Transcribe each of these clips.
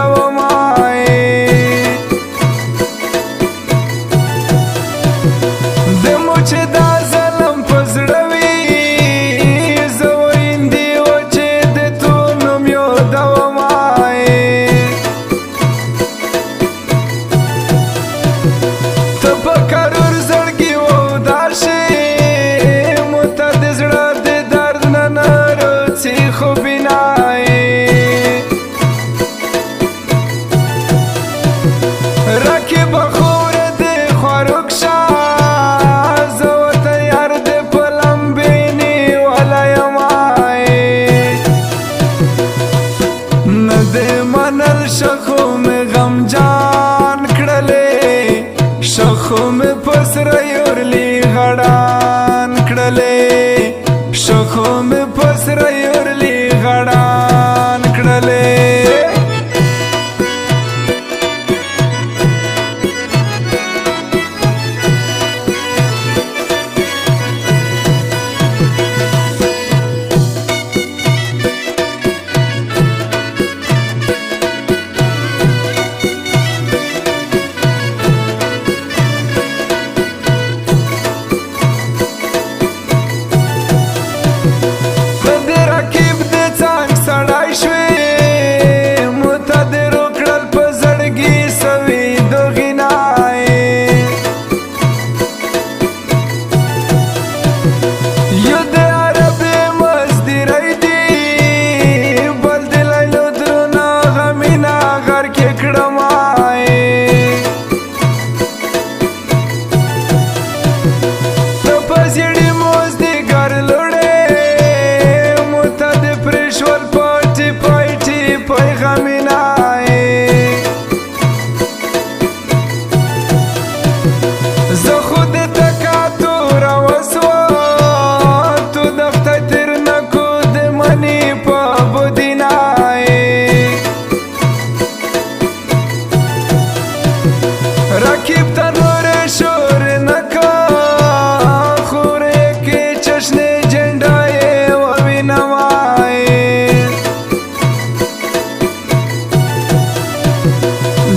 یادومای دمو چې دا ظلم په زړه وي زه ویندې و چې د تو نوم یادومای ته په کرور زړګي وودار شې مو ته د زړه د درد نه ناروڅي خو بینای راکې بخور د خوروک شه زه ورته یار د په لمبې نیولی یمای نه دې منل شخو مې غمجان کړلې شخو مې په سره یورلي غړان کړلې شخو مې په سره یورلي غړان کړلې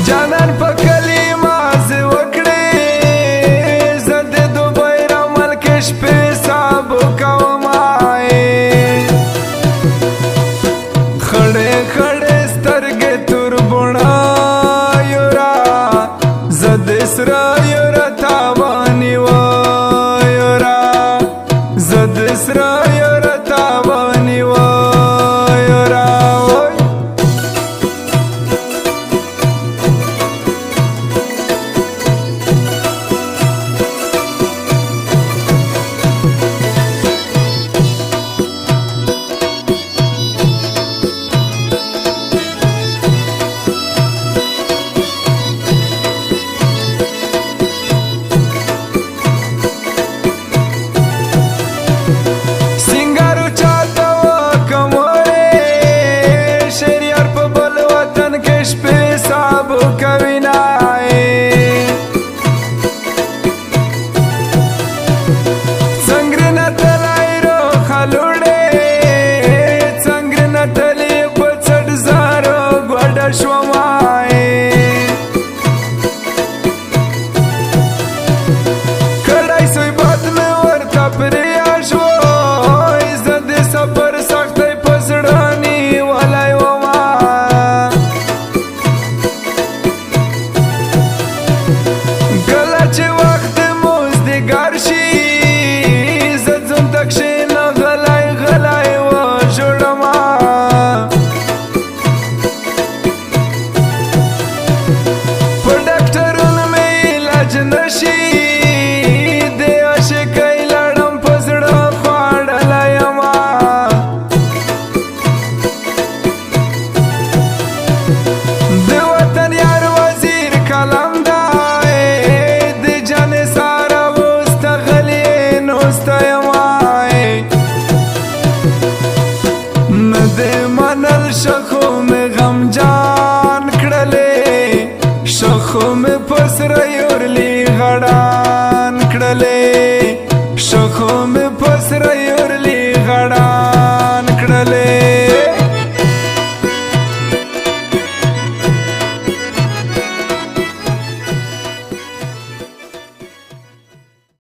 جانان په کلمه زه وکړې زه د دوبۍ را ملک شپې سابو کومای خړې خړې سترګې تور بڼه یورا زه د سره یورا تاواني و یورا زه د سره یورا تاواني و یورا شومای